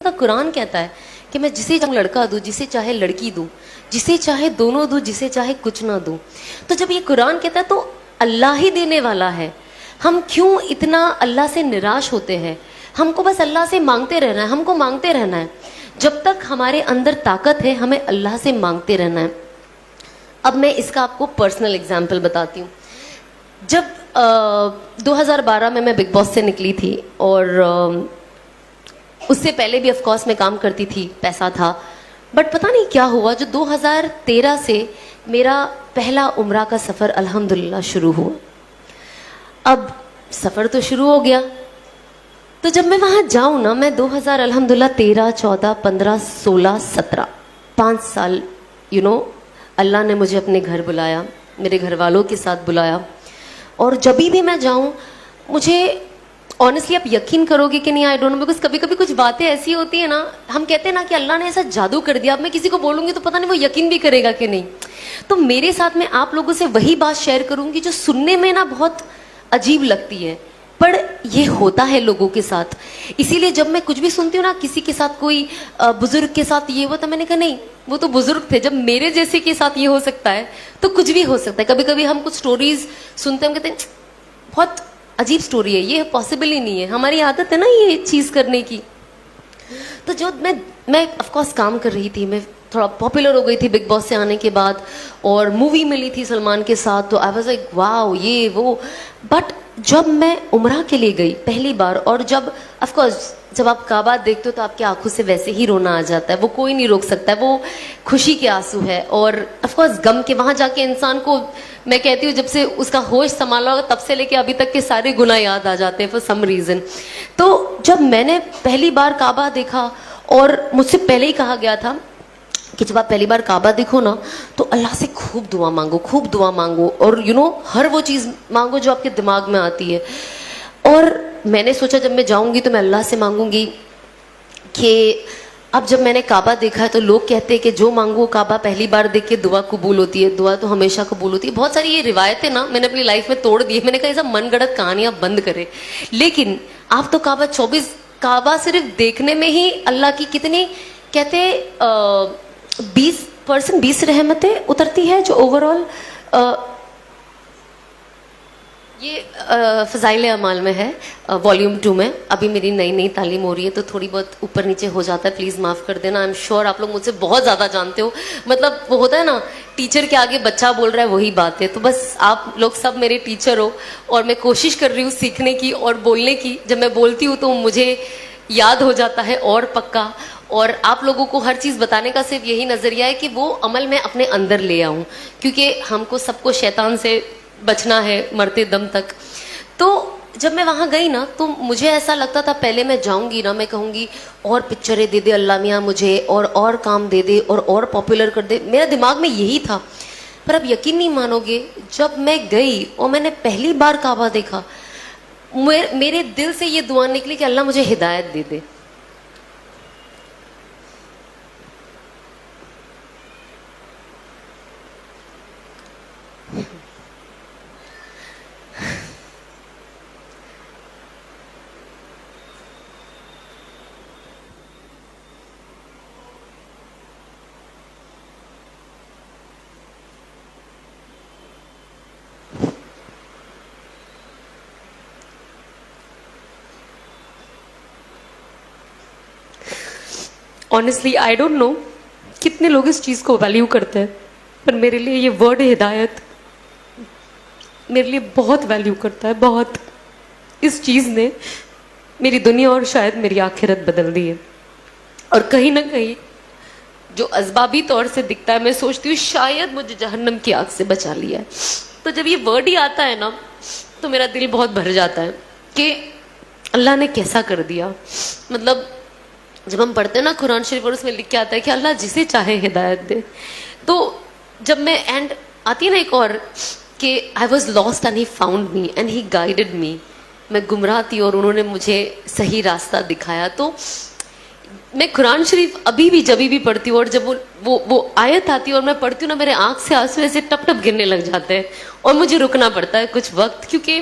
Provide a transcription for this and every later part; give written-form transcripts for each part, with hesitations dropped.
کا قرآن کہتا ہے کہ میں جسے چاہے لڑکا دوں, جسے چاہے لڑکی دوں, جسے چاہے دونوں دوں, جسے چاہے کچھ نہ دوں. تو جب یہ قرآن کہتا ہے تو اللہ ہی دینے والا ہے. ہم کیوں اتنا اللہ سے نراش ہوتے ہیں؟ ہم کو بس اللہ سے مانگتے رہنا ہے, ہم کو مانگتے رہنا ہے. جب تک ہمارے اندر طاقت ہے ہمیں اللہ سے مانگتے رہنا ہے. اب میں اس کا آپ کو پرسنل اگزامپل بتاتی ہوں. جب 2012 میں بگ باس سے نکلی تھی, اور اس سے پہلے بھی آف کورس میں کام کرتی تھی, پیسہ تھا, بٹ پتہ نہیں کیا ہوا, جو 2013 سے میرا پہلا عمرہ کا سفر الحمدللہ شروع ہوا. اب سفر تو شروع ہو گیا, تو جب میں وہاں جاؤں نا, میں 2000 الحمدللہ 13, 14, 15, 16, 17 5 سال اللہ نے مجھے اپنے گھر بلایا, میرے گھر والوں کے ساتھ بلایا. اور جبھی بھی میں جاؤں, مجھے آنیسٹلی آپ یقین کرو گے کہ نہیں, آئی ڈونٹ نو, بیکاز کبھی کبھی کچھ باتیں ایسی ہوتی ہیں نا, ہم کہتے ہیں نا کہ اللہ نے ایسا جادو کر دیا. اب میں کسی کو بولوں گی تو پتہ نہیں وہ یقین بھی کرے گا کہ نہیں. تو میرے ساتھ میں آپ لوگوں سے وہی بات شیئر کروں گی جو سننے میں نا بہت عجیب لگتی ہے, پر یہ ہوتا ہے لوگوں کے ساتھ. اسی لیے جب میں کچھ بھی سنتی ہوں نا, کسی کے ساتھ کوئی بزرگ کے ساتھ یہ ہوا, تو میں نے کہا نہیں, وہ تو بزرگ تھے, جب میرے جیسے کے ساتھ یہ ہو سکتا ہے تو کچھ بھی ہو سکتا ہے. کبھی کبھی ہم کچھ سٹوریز سنتے ہیں, ہم کہتے ہیں بہت عجیب سٹوری ہے, یہ پاسبل ہی نہیں ہے. ہماری عادت ہے نا یہ چیز کرنے کی. تو جو میں آف کورس کام کر رہی تھی, میں تھوڑا پاپولر ہو گئی تھی بگ باس سے آنے کے بعد, اور مووی ملی تھی سلمان کے ساتھ, تو آئی واز لائک واو یہ وہ. بٹ جب میں عمرہ کے لیے گئی پہلی بار, اور جب آف کورس جب آپ کعبہ دیکھتے ہو تو آپ کی آنکھوں سے ویسے ہی رونا آ جاتا ہے, وہ کوئی نہیں روک سکتا ہے, وہ خوشی کے آنسو ہے. اور آف کورس غم کے, وہاں جا کے انسان کو, میں کہتی ہوں جب سے اس کا ہوش سنبھالا ہوگا تب سے لے کے ابھی تک کے سارے گناہ یاد آ جاتے ہیں فار سم ریزن. تو جب میں نے پہلی بار کعبہ دیکھا, اور مجھ سے پہلے ہی کہا گیا تھا کہ جب آپ پہلی بار کعبہ دیکھو نا تو اللہ سے خوب دعا مانگو, خوب دعا مانگو, اور ہر وہ چیز مانگو جو آپ کے دماغ میں آتی ہے. اور میں نے سوچا جب میں جاؤں گی تو میں اللہ سے مانگوں گی کہ اب جب میں نے کعبہ دیکھا ہے تو لوگ کہتے ہیں کہ جو مانگو کعبہ پہلی بار دیکھ کے دعا قبول ہوتی ہے, دعا تو ہمیشہ قبول ہوتی ہے. بہت ساری یہ روایتیں نا میں نے اپنی لائف میں توڑ دی. میں نے کہا یہ سب من گڑت کہانیاں بند کرے, لیکن آپ تو کعبہ صرف دیکھنے میں ہی اللہ کی کتنی کہتے 20% رحمتیں اترتی ہے, جو اوور آل یہ فضائل اعمال میں ہے, والیوم 2 میں. ابھی میری نئی تعلیم ہو رہی ہے تو تھوڑی بہت اوپر نیچے ہو جاتا ہے, پلیز معاف کر دینا. آئی ایم شیور آپ لوگ مجھ سے بہت زیادہ جانتے ہو, مطلب وہ ہوتا ہے نا ٹیچر کے آگے بچہ بول رہا ہے وہی بات ہے. تو بس آپ لوگ سب میرے ٹیچر ہو, اور میں کوشش کر رہی ہوں سیکھنے کی اور بولنے کی. جب میں بولتی ہوں تو مجھے یاد ہو جاتا ہے اور پکا. اور آپ لوگوں کو ہر چیز بتانے کا صرف یہی نظریہ ہے کہ وہ عمل میں اپنے اندر لے آؤں, کیونکہ ہم کو سب کو شیطان سے بچنا ہے مرتے دم تک. تو جب میں وہاں گئی نا تو مجھے ایسا لگتا تھا پہلے میں جاؤں گی نا, میں کہوں گی اور پکچریں دے دے اللہ میاں مجھے, اور کام دے دے, اور پاپولر کر دے. میرا دماغ میں یہی تھا. پر اب یقین نہیں مانو گے, جب میں گئی اور میں نے پہلی بار کعبہ دیکھا, میرے دل سے یہ دعا نکلی کہ اللہ مجھے ہدایت دے دے. آنیسٹلی آئی ڈونٹ نو کتنے لوگ اس چیز کو ویلیو کرتے ہیں, پر میرے لیے یہ ورڈ ہدایت میرے لیے بہت ویلیو کرتا ہے, بہت. اس چیز نے میری دنیا اور شاید میری آخرت بدل دی ہے. اور کہیں نہ کہیں جو اسبابی طور سے دکھتا ہے, میں سوچتی ہوں شاید مجھے جہنم کی آگ سے بچا لیا ہے. تو جب یہ ورڈ ہی آتا ہے نا تو میرا دل بہت بھر جاتا ہے کہ اللہ نے کیسا کر دیا. مطلب جب ہم پڑھتے ہیں نا قرآن شریف, اور اس میں لکھ کے آتا ہے کہ اللہ جسے چاہے ہدایت دے. تو جب میں اینڈ آتی ہے نا ایک اور کہ I was lost and he found me and he guided me, میں گمراہ تھی اور انہوں نے مجھے صحیح راستہ دکھایا. تو میں قرآن شریف ابھی بھی جبھی بھی پڑھتی ہوں, اور جب وہ آیت آتی ہے اور میں پڑھتی ہوں نا, میرے آنکھ سے آنسو ایسے ٹپ ٹپ گرنے لگ جاتے ہیں, اور مجھے رکنا پڑتا ہے کچھ وقت, کیونکہ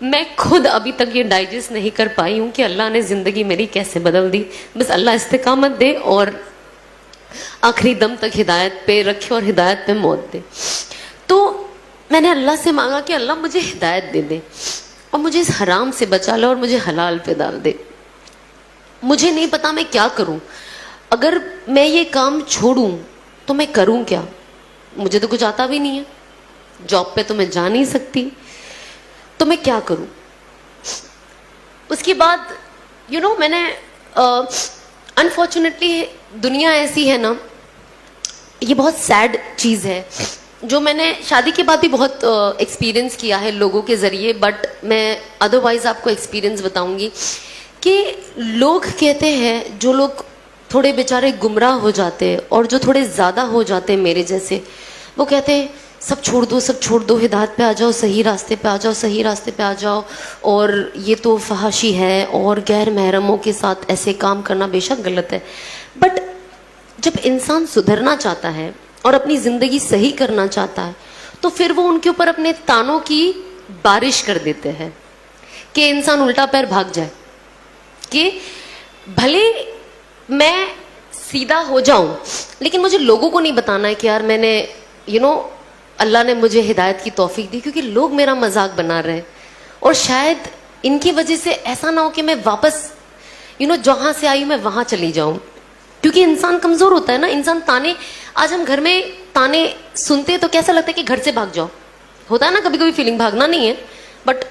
میں خود ابھی تک یہ ڈائجسٹ نہیں کر پائی ہوں کہ اللہ نے زندگی میری کیسے بدل دی. بس اللہ استقامت دے اور آخری دم تک ہدایت پہ رکھے اور ہدایت پہ موت دے. تو میں نے اللہ سے مانگا کہ اللہ مجھے ہدایت دے دے اور مجھے اس حرام سے بچا لے اور مجھے حلال پہ ڈال دے. مجھے نہیں پتا میں کیا کروں. اگر میں یہ کام چھوڑوں تو میں کروں کیا؟ مجھے تو کچھ آتا بھی نہیں ہے, جاب پہ تو میں جا نہیں سکتی, تو میں کیا کروں؟ اس کے بعد میں نے انفارچونیٹلی دنیا ایسی ہے نا, یہ بہت سیڈ چیز ہے جو میں نے شادی کے بعد بھی بہت ایکسپیرئنس کیا ہے لوگوں کے ذریعے, بٹ میں ادروائز آپ کو ایکسپیرئنس بتاؤں گی کہ لوگ کہتے ہیں, جو لوگ تھوڑے بیچارے گمراہ ہو جاتے ہیں اور جو تھوڑے زیادہ ہو جاتے ہیں میرے جیسے, وہ کہتے ہیں سب چھوڑ دو, سب چھوڑ دو, ہدایت پہ آ جاؤ, صحیح راستے پہ آ جاؤ, صحیح راستے پہ آ جاؤ, اور یہ تو فحاشی ہے اور غیر محرموں کے ساتھ ایسے کام کرنا بے شک غلط ہے. بٹ جب انسان سدھرنا چاہتا ہے اور اپنی زندگی صحیح کرنا چاہتا ہے تو پھر وہ ان کے اوپر اپنے تانوں کی بارش کر دیتے ہیں کہ انسان الٹا پیر بھاگ جائے, کہ بھلے میں سیدھا ہو جاؤں لیکن مجھے لوگوں کو نہیں بتانا ہے کہ یار میں نے اللہ نے مجھے ہدایت کی توفیق دی, کیونکہ لوگ میرا مذاق بنا رہے ہیں اور شاید ان کی وجہ سے ایسا نہ ہو کہ میں واپس جہاں سے آئی میں وہاں چلی جاؤں. کیونکہ انسان کمزور ہوتا ہے نا, انسان تانے, آج ہم گھر میں تانے سنتے تو کیسا لگتا ہے کہ گھر سے بھاگ جاؤ, ہوتا ہے نا کبھی کبھی فیلنگ, بھاگنا نہیں ہے بٹ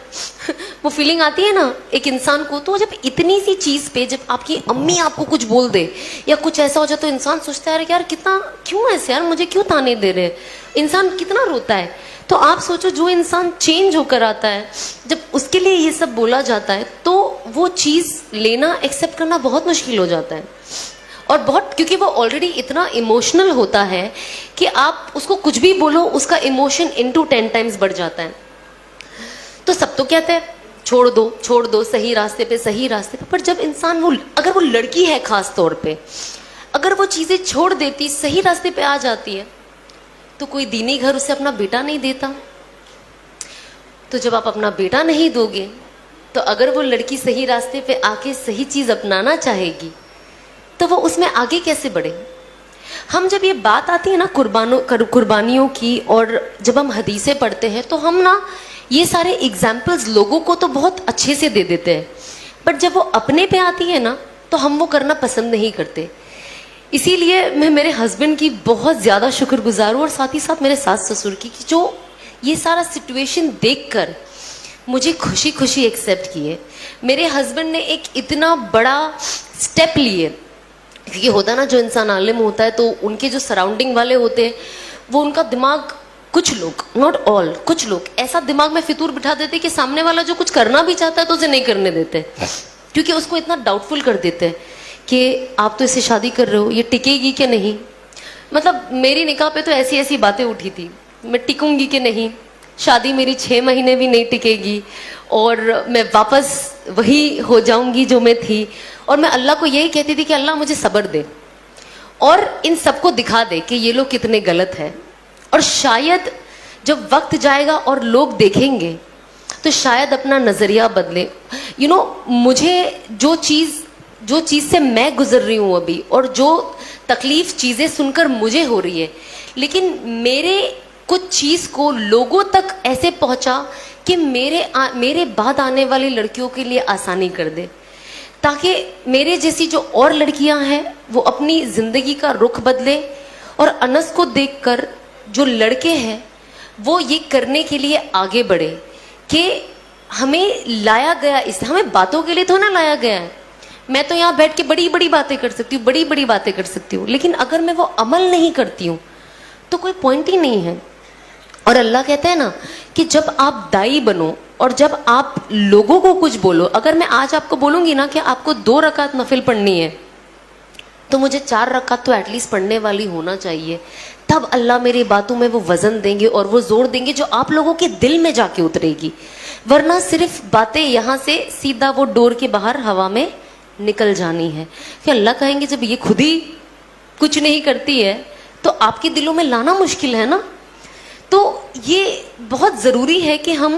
وہ فیلنگ آتی ہے نا ایک انسان کو. تو جب اتنی سی چیز پہ جب آپ کی امی آپ کو کچھ بول دے یا کچھ ایسا ہو جائے تو انسان سوچتا ہے یار کتنا, کیوں ایسے یار, مجھے کیوں تانے دے رہے, انسان کتنا روتا ہے. تو آپ سوچو جو انسان چینج ہو کر آتا ہے, جب اس کے لیے یہ سب بولا جاتا ہے تو وہ چیز لینا, ایکسیپٹ کرنا بہت مشکل ہو جاتا ہے. اور بہت, کیونکہ وہ آلریڈی اتنا ایموشنل ہوتا ہے کہ آپ اس کو کچھ بھی بولو اس کا ایموشن انٹو 10 ٹائمز بڑھ جاتا ہے. تو سب تو کہتے ہیں چھوڑ دو چھوڑ دو, صحیح راستے پہ صحیح راستے پہ, پر جب انسان اگر وہ لڑکی ہے خاص طور پہ, اگر وہ چیزیں چھوڑ دیتی, صحیح راستے پہ آ جاتی ہے, تو کوئی دینی گھر اسے اپنا بیٹا نہیں دیتا. تو جب آپ اپنا بیٹا نہیں دو گے تو اگر وہ لڑکی صحیح راستے پہ آ کے صحیح چیز اپنانا چاہے گی تو وہ اس میں آگے کیسے بڑھے. ہم جب یہ بات آتی ہے نا قربانیوں کی, اور جب ہم حدیثیں پڑھتے ہیں تو ہم نا یہ سارے ایگزامپلز لوگوں کو تو بہت اچھے سے دے دیتے ہیں, بٹ جب وہ اپنے پہ آتی ہے نا تو ہم وہ کرنا پسند نہیں کرتے. اسی لیے میں میرے ہسبینڈ کی بہت زیادہ شکر گزار ہوں, اور ساتھ ہی ساتھ میرے ساس سسر کی, کہ جو یہ سارا سچویشن دیکھ کر مجھے خوشی خوشی ایکسیپٹ کیے. میرے ہسبینڈ نے ایک اتنا بڑا اسٹیپ لیے, کیونکہ ہوتا نا جو انسان عالم ہوتا ہے تو ان کے جو سراؤنڈنگ والے ہوتے ہیں وہ ان کا دماغ, کچھ لوگ, ناٹ آل, کچھ لوگ ایسا دماغ میں فطور بٹھا دیتے کہ سامنے والا جو کچھ کرنا بھی چاہتا ہے تو اسے نہیں کرنے دیتے, کیونکہ اس کو اتنا ڈاؤٹ فل کر دیتے کہ آپ تو اس سے شادی کر رہے ہو, یہ ٹکے گی کہ نہیں. مطلب میری نکاح پہ تو ایسی ایسی باتیں اٹھی تھی, میں ٹکوں گی کہ نہیں, شادی میری 6 مہینے بھی نہیں ٹکے گی, اور میں واپس وہی ہو جاؤں گی جو میں تھی. اور میں اللہ کو یہی کہتی تھی کہ اللہ مجھے صبر دے اور ان سب کو دکھا دے کہ یہ لوگ کتنے غلط ہیں. اور شاید جب وقت جائے گا اور لوگ دیکھیں گے تو شاید اپنا نظریہ بدلے. مجھے جو چیز سے میں گزر رہی ہوں ابھی, اور جو تکلیف چیزیں سن کر مجھے ہو رہی ہے, لیکن میرے کچھ چیز کو لوگوں تک ایسے پہنچا کہ میرے بعد آنے والی لڑکیوں کے لیے آسانی کر دے, تاکہ میرے جیسی جو اور لڑکیاں ہیں وہ اپنی زندگی کا رخ بدلے, اور انس کو دیکھ کر جو لڑکے ہیں وہ یہ کرنے کے لیے آگے بڑھے کہ ہمیں لایا گیا, اس ہمیں باتوں کے لیے تو نہ لایا گیا ہے. میں تو یہاں بیٹھ کے بڑی بڑی باتیں کر سکتی ہوں, بڑی بڑی باتیں کر سکتی ہوں, لیکن اگر میں وہ عمل نہیں کرتی ہوں تو کوئی پوائنٹ ہی نہیں ہے. اور اللہ کہتا ہے نا کہ جب آپ دائی بنو اور جب آپ لوگوں کو کچھ بولو, اگر میں آج آپ کو بولوں گی نا کہ آپ کو 2 رکعت نفل پڑھنی ہے تو مجھے 4 رکعت تو ایٹ لیسٹ پڑھنے والی ہونا چاہیے, تب اللہ میری باتوں میں وہ وزن دیں گے اور وہ زور دیں گے جو آپ لوگوں کے دل میں جا کے اترے گی. ورنہ صرف باتیں یہاں سے سیدھا وہ ڈور کے باہر ہوا میں نکل جانی ہے. کہ اللہ کہیں گے جب یہ خود ہی کچھ نہیں کرتی ہے تو آپ کے دلوں میں لانا مشکل ہے نا. تو یہ بہت ضروری ہے کہ ہم